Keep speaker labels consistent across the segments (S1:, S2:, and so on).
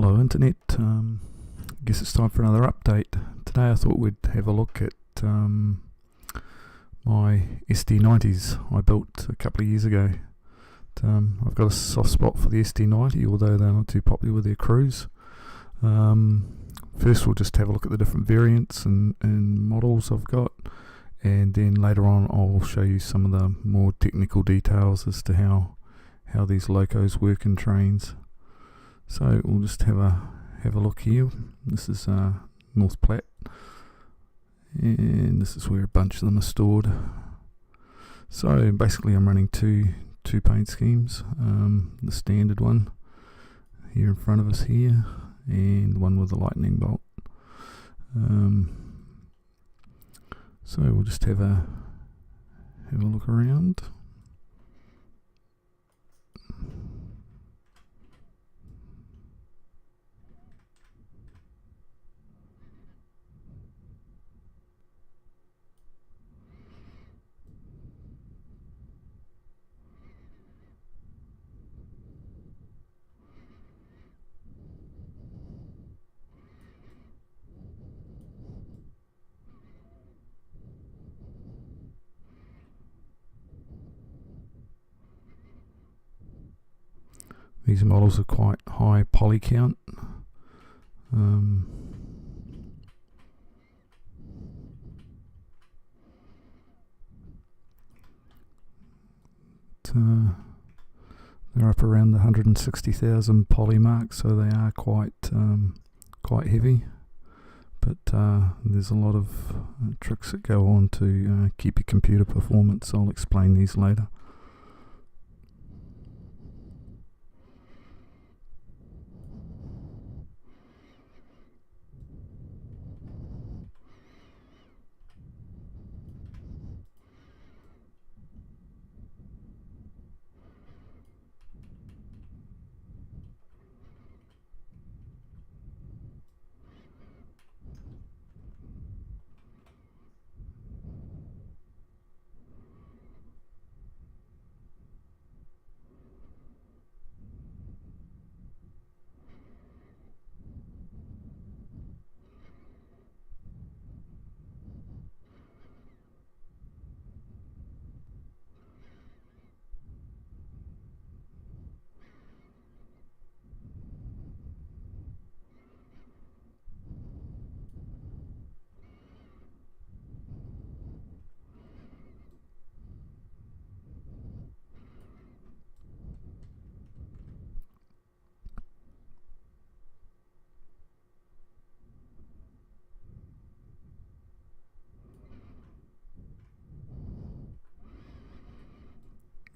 S1: Hello Internet, guess it's time for another update. Today I thought we'd have a look at my SD90s I built a couple of years ago. I've got a soft spot for the SD90, although they're not too popular with their crews. First we'll just have a look at the different variants and models I've got, and then later on I'll show you some of the more technical details as to how these locos work in Trainz. So we'll just have a look here. This is North Platte, and this is where a bunch of them are stored. So basically I'm running two paint schemes, the standard one here in front of us here, and the one with the lightning bolt. So we'll just have a look around. These models are quite high poly count. They're up around the 160,000 poly mark, so they are quite heavy. But there's a lot of tricks that go on to keep your computer performance. I'll explain these later.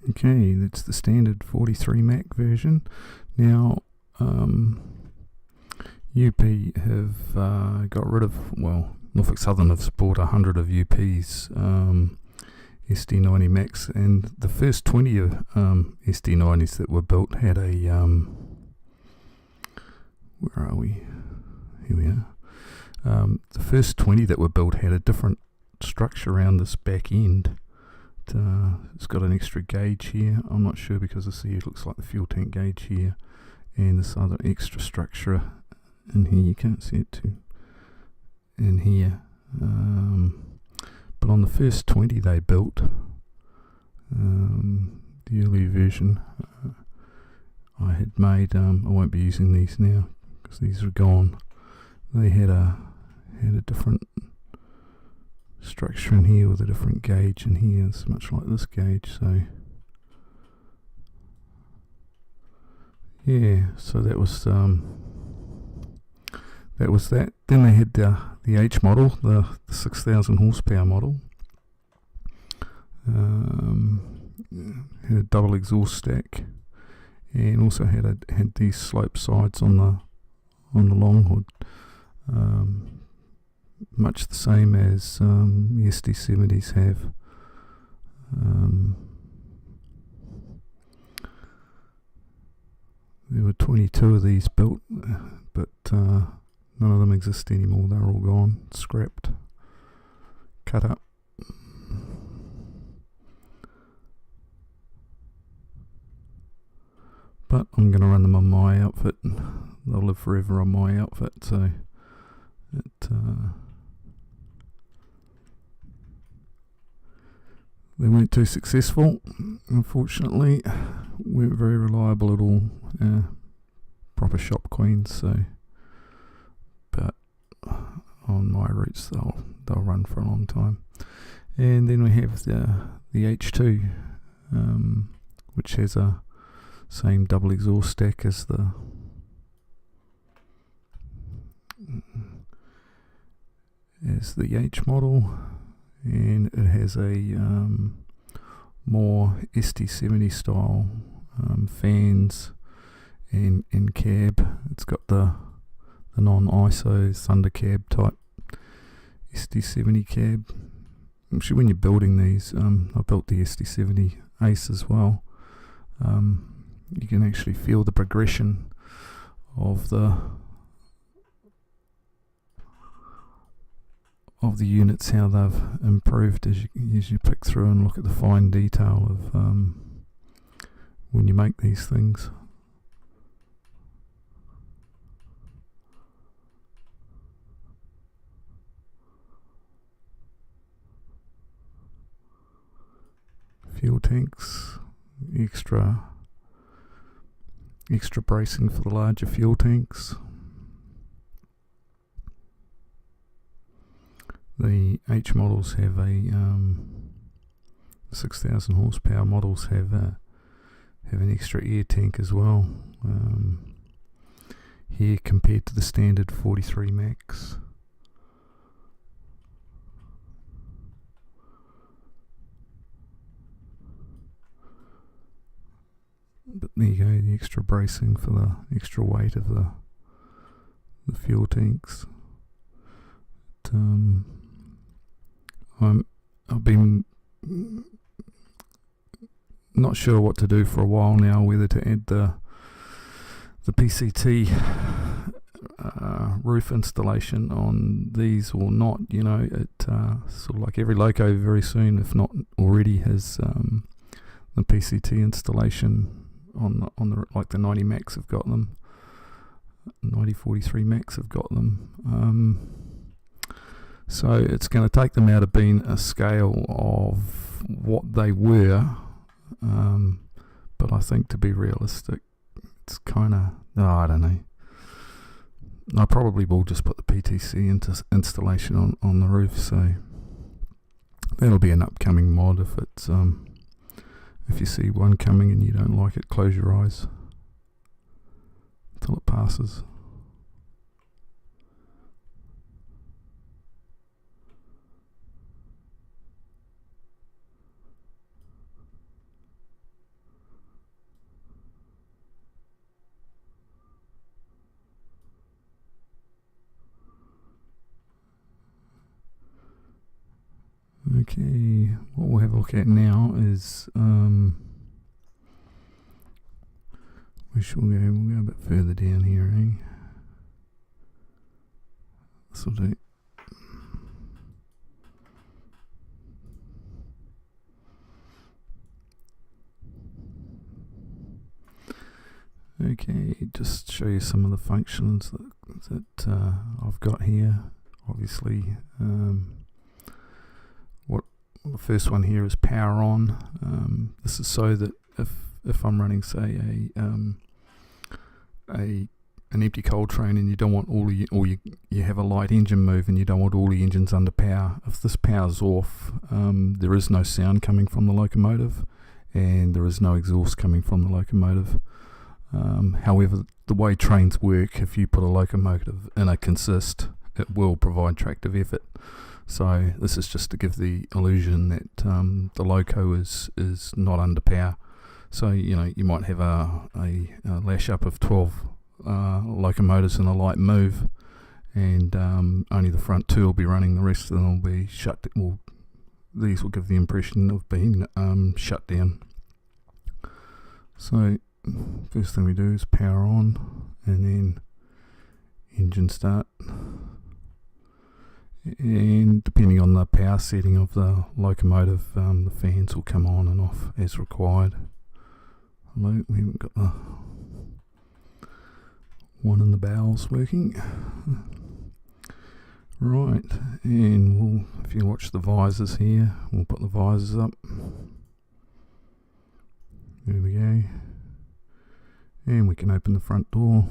S1: Okay, that's the standard 43MAC version. Now, UP have got rid of, well, Norfolk Southern have bought 100 of UP's SD90 Macs, and the first 20 of SD90s that were built had a, where are we? Here we are. The first 20 that were built had a different structure around this back end. It's got an extra gauge here. I'm not sure because it looks like the fuel tank gauge here, and this other extra structure in here. You can't see it too in here, but on the first 20 they built, the early version I had made, I won't be using these now because these are gone. They had a different structure in here with a different gauge in here. It's much like this gauge. So yeah, so that was that. Then they had the H model, the 6,000 horsepower model. Had a double exhaust stack, and also had these slope sides on the long hood. Much the same as the SD70s have. There were 22 of these built, but none of them exist anymore. They're all gone, scrapped, cut up. but I'm going to run them on my outfit. They'll live forever on my outfit, so they weren't too successful, unfortunately. Weren't very reliable at all, proper shop queens. So, but on my routes they'll run for a long time. And then we have the H2, which has a same double exhaust stack as the H model, and it has a more SD90 style fans and cab. It's got the non-ISO Thunder cab type SD90 cab. Actually, when you're building these, I built the SD90 Ace as well. You can actually feel the progression of the units, how they've improved as you pick through and look at the fine detail of when you make these things. Fuel tanks, extra bracing for the larger fuel tanks. The H models have a 6,000 horsepower models have an extra air tank as well. Here compared to the standard 43 MAX. But there you go, the extra bracing for the extra weight of the fuel tanks. I've been not sure what to do for a while now, whether to add the PCT roof installation on these or not. You know, it sort of like every loco very soon, if not already, has the PCT installation on the like the 90 Max have got them, 9043 Max have got them. So it's going to take them out of being a scale of what they were, but I think to be realistic, it's kind of, I don't know. I probably will just put the PTC installation on the roof, so that'll be an upcoming mod. If it's if you see one coming and you don't like it, close your eyes until it passes. Okay, what we'll have a look at now is we'll go a bit further down here, eh? This will do. Okay, just show you some of the functions that I've got here. Obviously, the first one here is power on. This is so that if I'm running, say, an empty coal train and you don't want you have a light engine move and you don't want all the engines under power. If this power's off, there is no sound coming from the locomotive and there is no exhaust coming from the locomotive. However, the way trains work, if you put a locomotive in a consist, it will provide tractive effort. So this is just to give the illusion that the loco is not under power. So you know, you might have a lash up of 12 locomotives in a light move, and only the front two will be running. The rest of them will be shut. These will give the impression of being shut down. So first thing we do is power on, and then engine start. And depending on the power setting of the locomotive, the fans will come on and off as required. Hello, we haven't got the one in the bowels working. Right, and we'll, if you watch the visors here, we'll put the visors up. There we go. And we can open the front door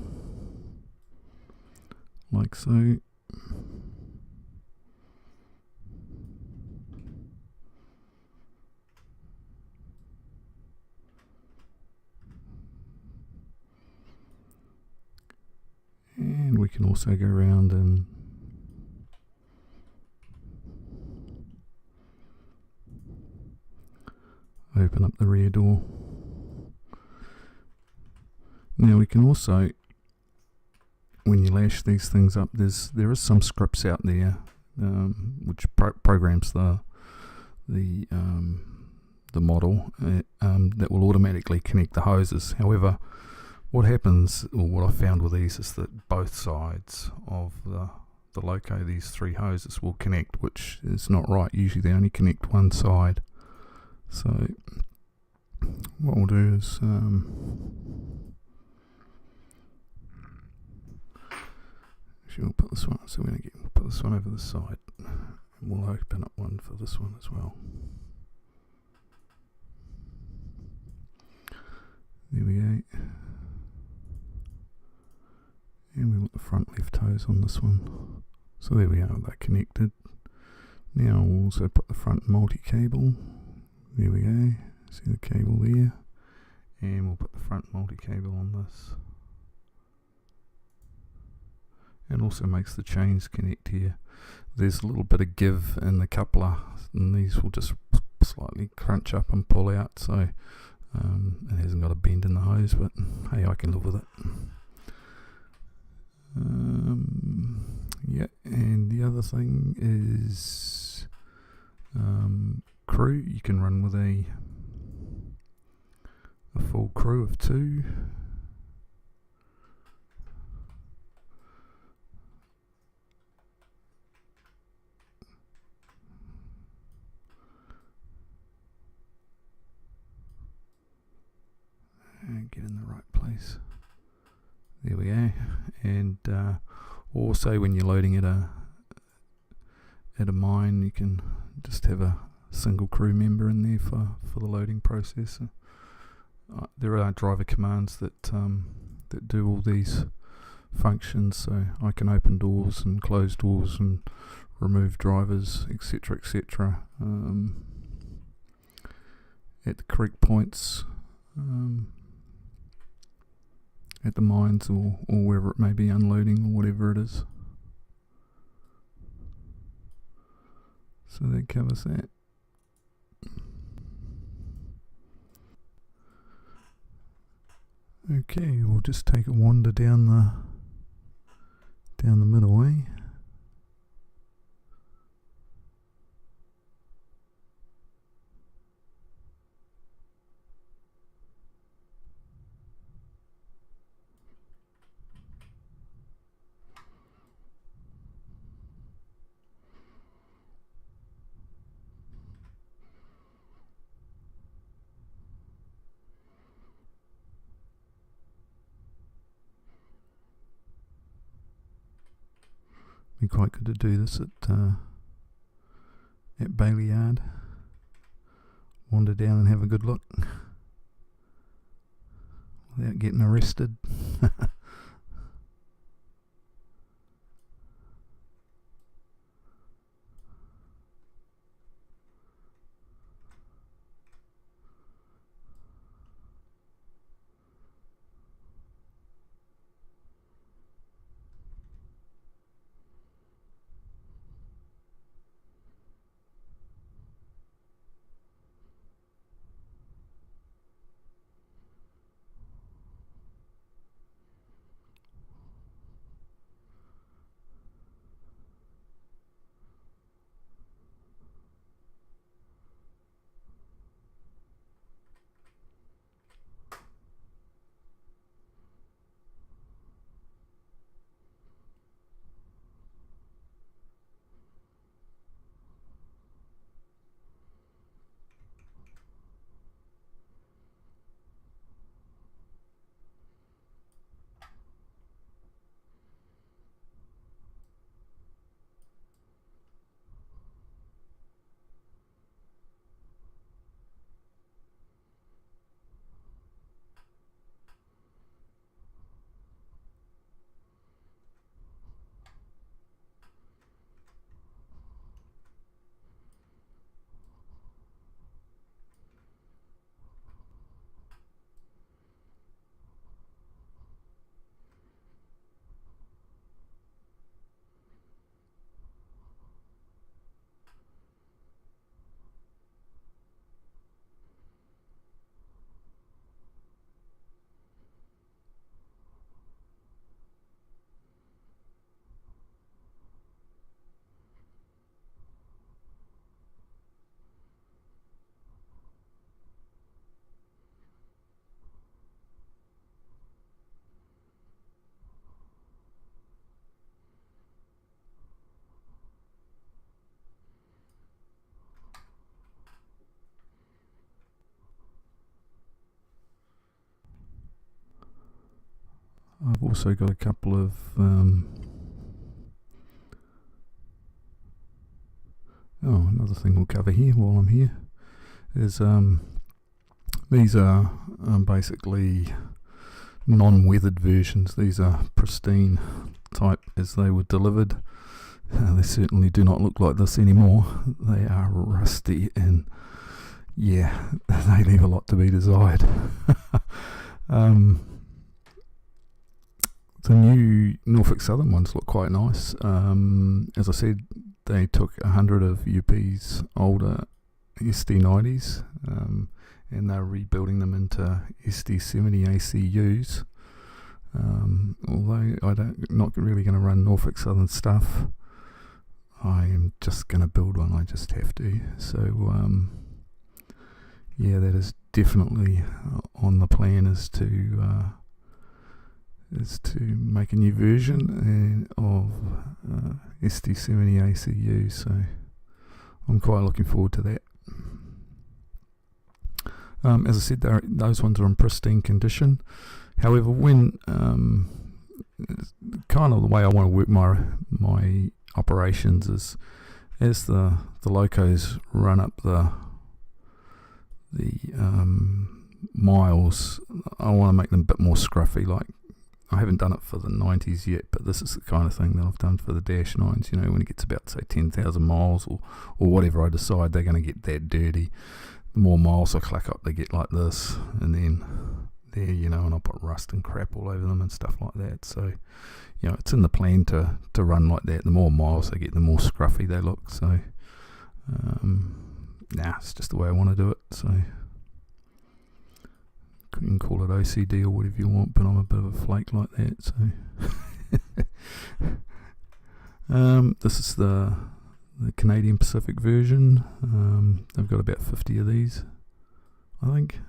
S1: like so. And we can also go around and open up the rear door. Now we can also, when you lash these things up, there is some scripts out there which programs the model that will automatically connect the hoses. However, what happens, or what I found with these, is that both sides of the Loco, these three hoses, will connect, which is not right. Usually they only connect one side. So what we'll do is actually we'll put this one, so we'll put this one over the side, and we'll open up one for this one as well. There we go. And we want the front left hose on this one. So there we are, they're connected. Now we'll also put the front multi-cable. There we go, see the cable there. And we'll put the front multi-cable on this. It also makes the chains connect here. There's a little bit of give in the coupler, and these will just slightly crunch up and pull out, so it hasn't got a bend in the hose, but hey, I can live with it. Yeah, and the other thing is crew. You can run with a full crew of 2. And get in the right place. There we go. And also when you're loading at a mine, you can just have a single crew member in there for the loading process. There are driver commands that do all these functions, so I can open doors and close doors and remove drivers, etc., etc. At the correct points. At the mines or wherever it may be, unloading or whatever it is. So that covers that. Okay, we'll just take a wander down the middle way. Be quite good to do this at Bailey Yard. Wander down and have a good look without getting arrested. I've also got a couple of another thing we'll cover here while I'm here is these are basically non-weathered versions. These are pristine type as they were delivered. They certainly do not look like this anymore. They are rusty and yeah, they leave a lot to be desired. The new Norfolk Southern ones look quite nice. As I said, they took 100 of UP's older SD90s and they're rebuilding them into SD90 ACUs. Although I'm not really going to run Norfolk Southern stuff, I am just going to build one. I just have to. So yeah, that is definitely on the plan, is to make a new version of SD90 ACU. So I'm quite looking forward to that. As I said, those ones are in pristine condition. However, when kind of the way I want to work my operations is, as the locos run up the miles, I want to make them a bit more scruffy. Like, I haven't done it for the 90s yet, but this is the kind of thing that I've done for the Dash 9s. You know, when it gets about, say, 10,000 miles or whatever I decide, they're going to get that dirty. The more miles I clack up, they get like this, and then there, you know, and I'll put rust and crap all over them and stuff like that. So, you know, it's in the plan to run like that. The more miles they get, the more scruffy they look. So, it's just the way I want to do it. So, you can call it OCD or whatever you want, but I'm a bit of a flake like that. So, this is the Canadian Pacific version. They've got about 50 of these, I think.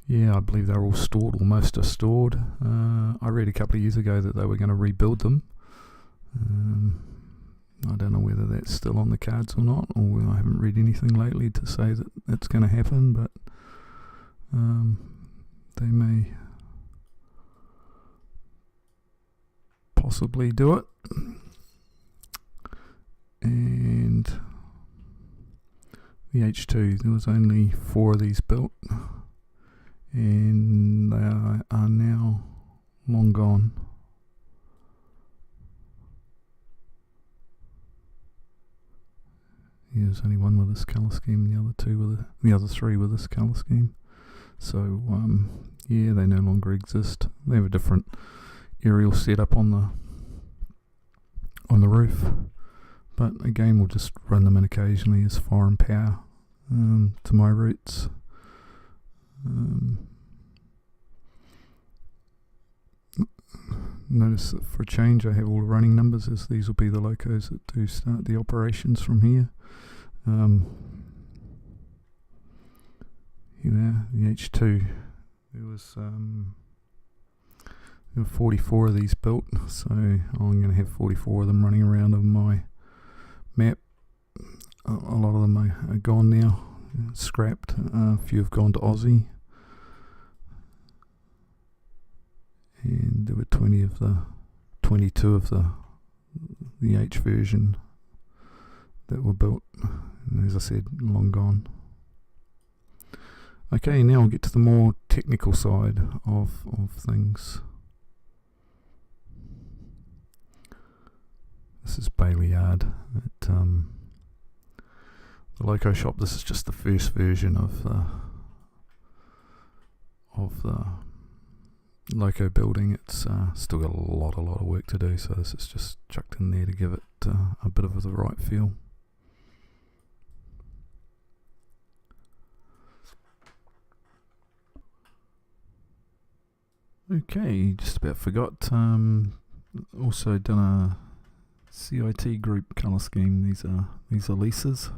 S1: Yeah, I believe they're all stored, or most are stored. I read a couple of years ago that they were going to rebuild them. I don't know whether that's still on the cards or not, or I haven't read anything lately to say that it's going to happen, but they may possibly do it. And the H2, there was only 4 of these built, and they are now long gone. Yeah, there's only one with this colour scheme, and the other 3 with this colour scheme. So yeah, they no longer exist. They have a different aerial setup on the roof, but again, we'll just run them in occasionally as foreign power to my routes. Notice that for a change, I have all the running numbers, as these will be the locos that do start the operations from here. The H2, there were 44 of these built, so I'm going to have 44 of them running around on my map. A lot of them are gone now, scrapped. A few have gone to Aussie, and there were 22 of the H version that were built, and as I said, long gone. Okay, now I'll get to the more technical side of things. This is Bailey Yard at the Loco shop. This is just the first version of the Loco building. It's still got a lot of work to do, so this is just chucked in there to give it a bit of the right feel. Okay, just about forgot. Also done a CIT group colour scheme. These are leases.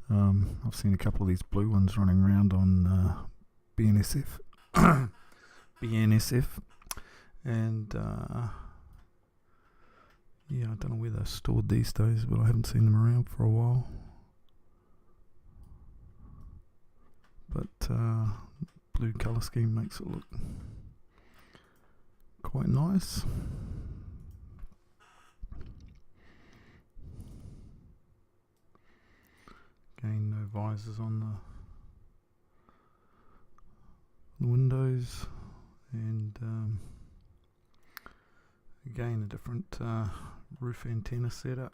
S1: I've seen a couple of these blue ones running around on BNSF, and yeah, I don't know where they're stored these days, but I haven't seen them around for a while. But blue colour scheme makes it look quite nice. Again, no visors on the windows, and again a different roof antenna setup.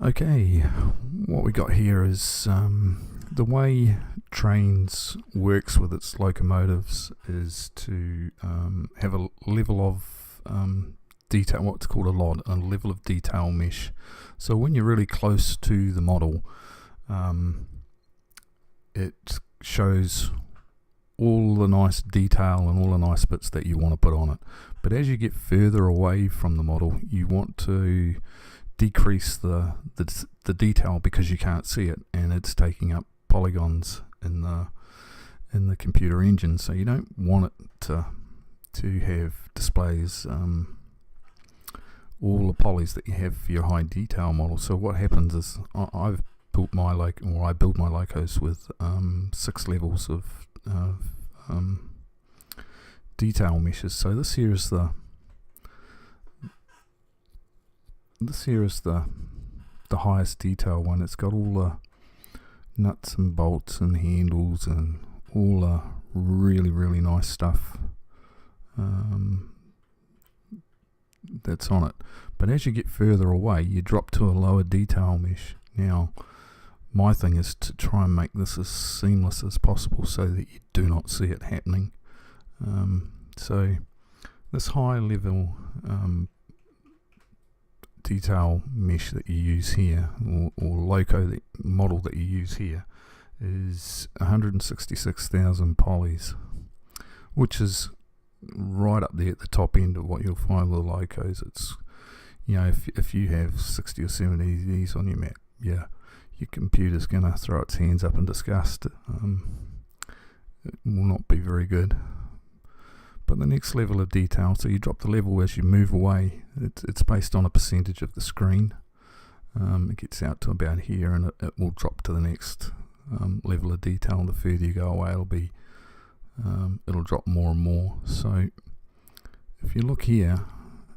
S1: Okay, what we got here is the way Trainz works with its locomotives is to have a level of detail, what's called a level of detail mesh. So when you're really close to the model, it shows all the nice detail and all the nice bits that you want to put on it. But as you get further away from the model, you want to decrease the detail because you can't see it, and it's taking up polygons in the computer engine. So you don't want it to have displays all the polys that you have for your high detail model. So what happens is I build my locos with 6 levels of detail meshes. So this here is the highest detail one. It's got all the nuts and bolts and handles and all the really nice stuff that's on it. But as you get further away, you drop to a lower detail mesh. Now my thing is to try and make this as seamless as possible so that you do not see it happening. So this high level detail mesh that you use here, or loco model that you use here, is 166,000 polys, which is right up there at the top end of what you'll find with locos. It's, you know, if you have 60 or 70 of these on your map, yeah, your computer's going to throw its hands up in disgust. It will not be very good. But the next level of detail, so you drop the level as you move away. It's based on a percentage of the screen. It gets out to about here, and it will drop to the next level of detail. The further you go away, it'll drop more and more. So if you look here,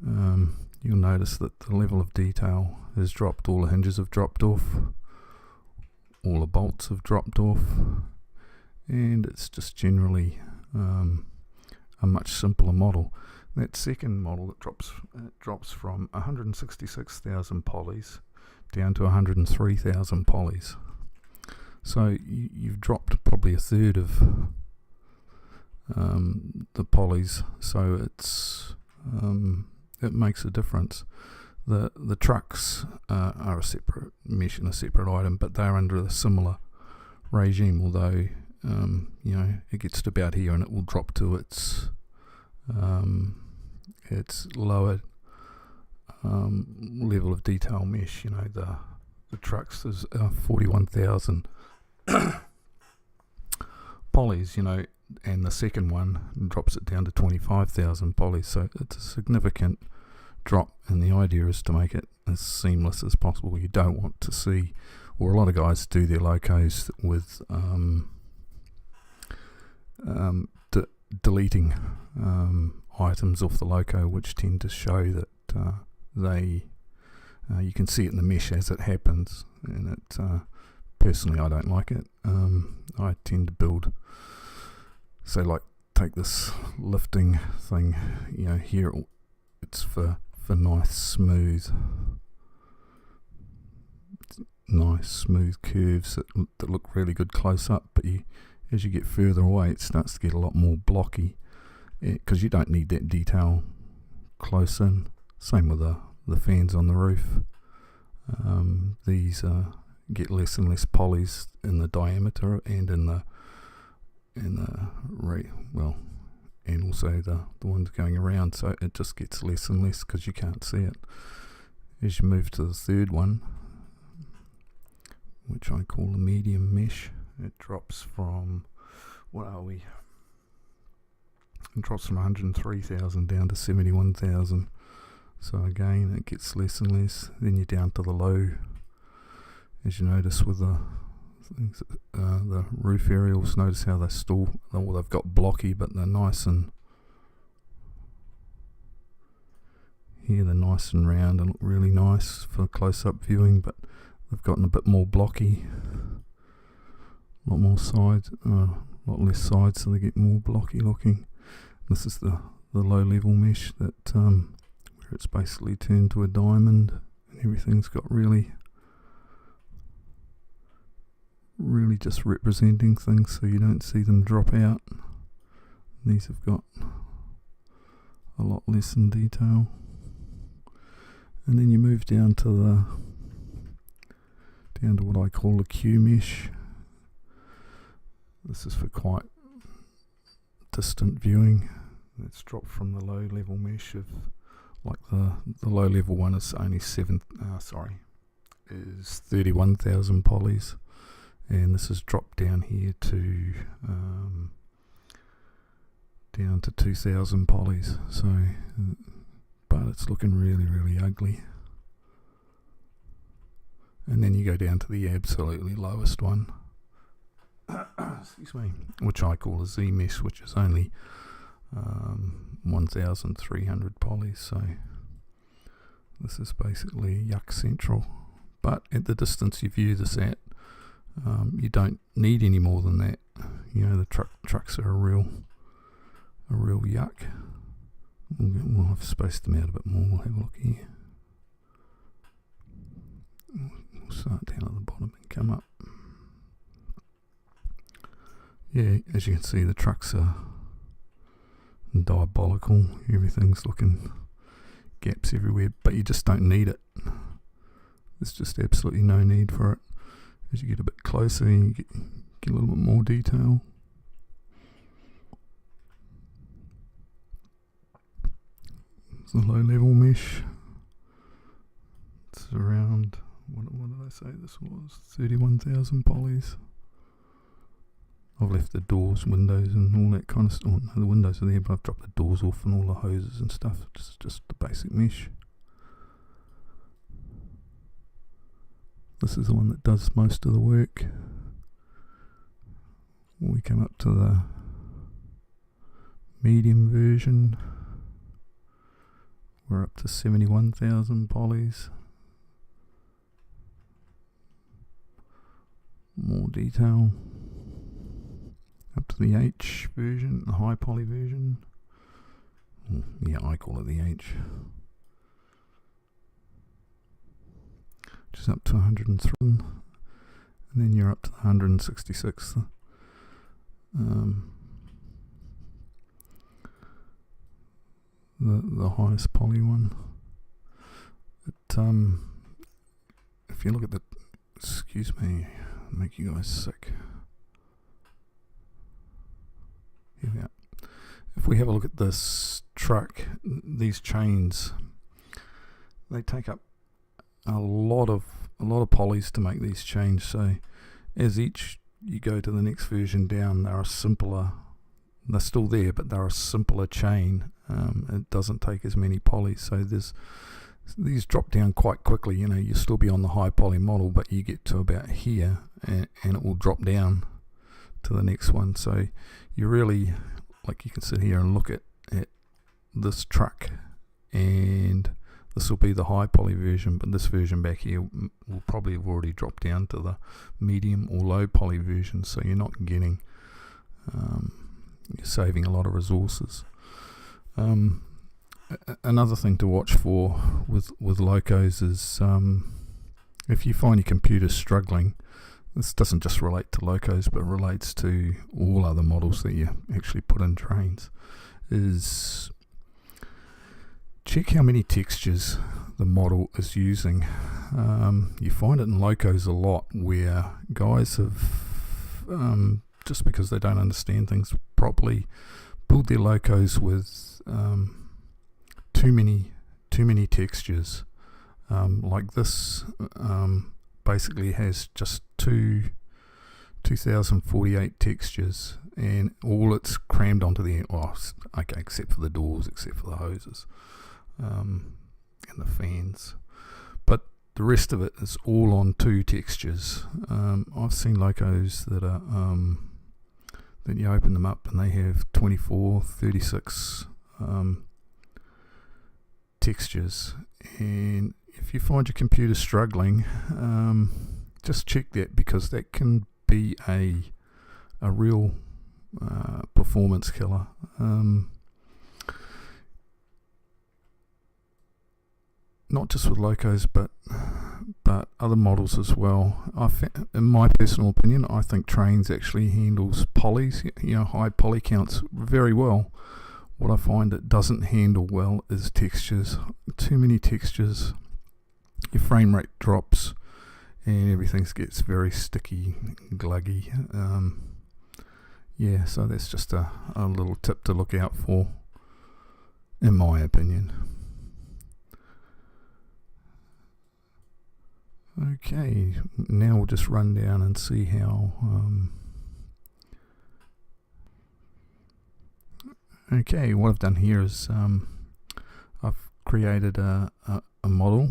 S1: you'll notice that the level of detail has dropped. All the hinges have dropped off, all the bolts have dropped off, and it's just generally a much simpler model. That second model that drops from 166,000 polys down to 103,000 polys. So you've dropped probably a third of the polys. So it makes a difference. The trucks are a separate mesh and a separate item, but they're under a similar regime. Although you know, it gets to about here and it will drop to its lower level of detail mesh. You know, the trucks is 41,000 polys, you know, and the second one drops it down to 25,000 polys. So it's a significant drop, and the idea is to make it as seamless as possible. You don't want to see, or a lot of guys do their locos with deleting items off the loco, which tend to show that you can see it in the mesh as it happens, and it personally I don't like it. I tend to build, so like take this lifting thing, you know, here it's for nice smooth curves that look really good close up, but as you get further away it starts to get a lot more blocky, because you don't need that detail close in. Same with the fans on the roof. These are, get less and less polys in the diameter and in the rate, well, and also the ones going around, so it just gets less and less because you can't see it. As you move to the third one, which I call the medium mesh, it drops from, what are we? It drops from 103,000 down to 71,000. So again, it gets less and less. Then you're down to the low, as you notice with the things, the roof aerials. Notice how they still, well, they've got blocky, but they're nice and here they're nice and round and look really nice for close-up viewing, but they've gotten a bit more blocky, a lot more sides, a lot less sides, so they get more blocky looking. This is the low-level mesh that where it's basically turned to a diamond and everything's got really just representing things so you don't see them drop out. These have got a lot less in detail. And then you move down to what I call the Q mesh. This is for quite distant viewing. It's dropped from the low level mesh of, like the low level one is only is 31,000 polys, and this is dropped down here to down to 2,000 polys. So, but it's looking really ugly. And then you go down to the absolutely lowest one, excuse me, which I call a Z mesh, which is only 1,300 polys. So this is basically yuck central. But at the distance you view this at, you don't need any more than that. You know, the trucks are a real yuck. We'll have spaced them out a bit more. We'll have a look here. We'll start down at the bottom and come up. Yeah, as you can see, the trucks are diabolical. Everything's looking gaps everywhere, but you just don't need it. There's just absolutely no need for it. As you get a bit closer, you get a little bit more detail. It's a low level mesh. It's around, what did I say this was? 31,000 polys. I've left the doors, windows and all that kind of stuff. Oh, no, the windows are there, but I've dropped the doors off and all the hoses and stuff. Just the basic mesh. This is the one that does most of the work. We come up to the medium version. We're up to 71,000 polys. More detail. Up to the H version, the high poly version. Yeah, I call it the H. Just up to 103, and then you're up to the 166. The highest poly one. If you look at the, excuse me, make you guys sick. Here we are. If we have a look at this truck, these chains, they take up a lot of polys to make these chains. So as each you go to the next version down, they're a simpler. They're still there, but they're a simpler chain. It doesn't take as many polys. So these drop down quite quickly. You know, you'll still be on the high poly model, but you get to about here, and it will drop down to the next one. So you really, like, you can sit here and look at this truck, and this will be the high poly version, but this version back here will probably have already dropped down to the medium or low poly version. So you're not getting, you're saving a lot of resources. Another thing to watch for with locos is if you find your computer struggling, this doesn't just relate to locos, but relates to all other models that you actually put in Trainz, is check how many textures the model is using. You find it in locos a lot where guys have, just because they don't understand things properly, build their locos with too many textures. Like this basically has just 2048 textures, and all it's crammed onto the okay, except for the doors, except for the hoses and the fans, but the rest of it is all on 2 textures. I've seen locos that are that you open them up and they have 24, 36 textures, and if you find your computer struggling, just check that, because that can be a real performance killer. Not just with locos, but other models as well. In my personal opinion, I think Trainz actually handles polys, high poly counts, very well. What I find it doesn't handle well is textures. Too many textures, your frame rate drops, and everything gets very sticky, gluggy. Yeah, so that's just a little tip to look out for, in my opinion. Okay, now we'll just run down and see how okay, what I've done here is I've created a model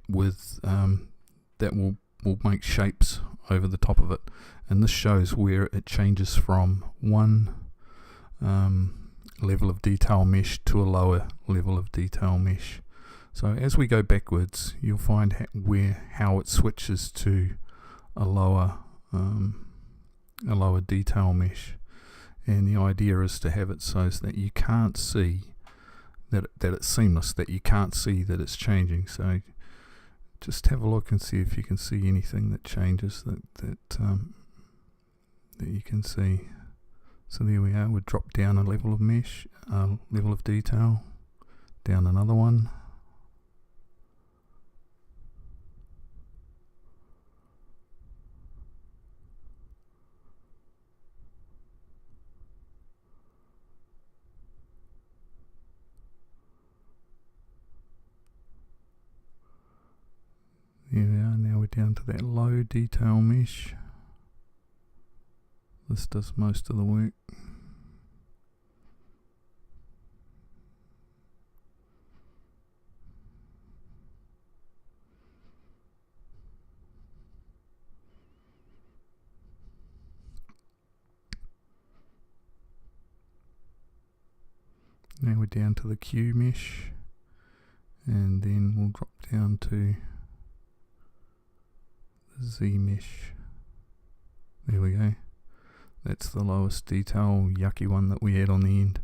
S1: with that will make shapes over the top of it, and this shows where it changes from one level of detail mesh to a lower level of detail mesh. So as we go backwards, you'll find how it switches to a lower detail mesh, and the idea is to have it so that you can't see that it's seamless, that you can't see that it's changing. So just have a look and see if you can see anything that changes that you can see. So there we are. We'll drop down a level of mesh, level of detail, down another one. There we are. Now we're down to that low detail mesh. This does most of the work. Now we're down to the Q mesh, and then we'll drop down to the Z mesh. There we go. That's the lowest detail, yucky one that we had on the end.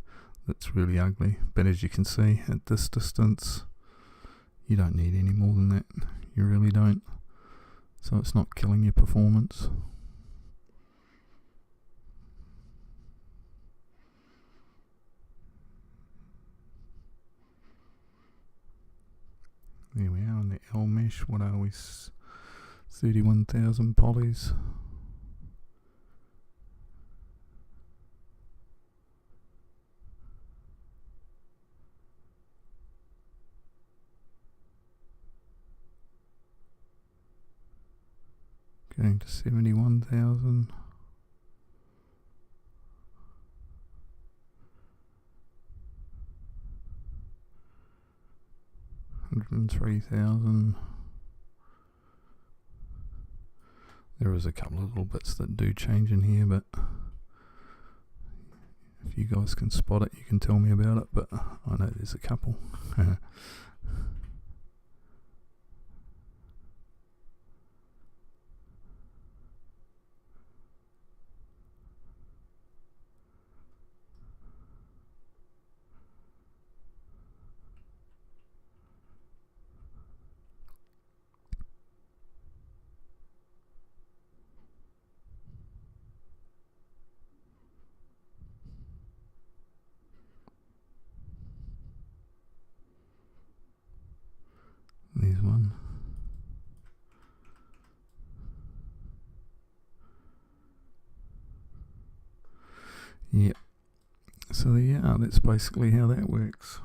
S1: That's really ugly, but as you can see at this distance, you don't need any more than that. You really don't. So it's not killing your performance. There we are on the L mesh. What are we? 31,000 polys. Going to 71,000. 103,000. There is a couple of little bits that do change in here, but if you guys can spot it, you can tell me about it, but I know there's a couple. There's one. Yep. So yeah, that's basically how that works.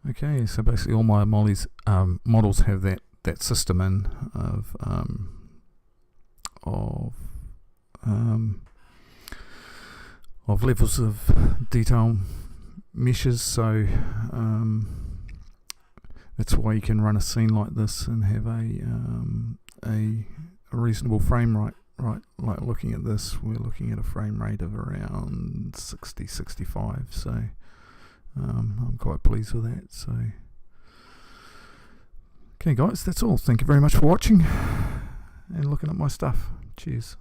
S1: Okay, so basically all my models have that system in of levels of detail meshes, so that's why you can run a scene like this and have a reasonable frame rate. Right, like looking at this, we're looking at a frame rate of around 60-65, so I'm quite pleased with that. So okay guys, that's all. Thank you very much for watching and looking at my stuff. Cheers.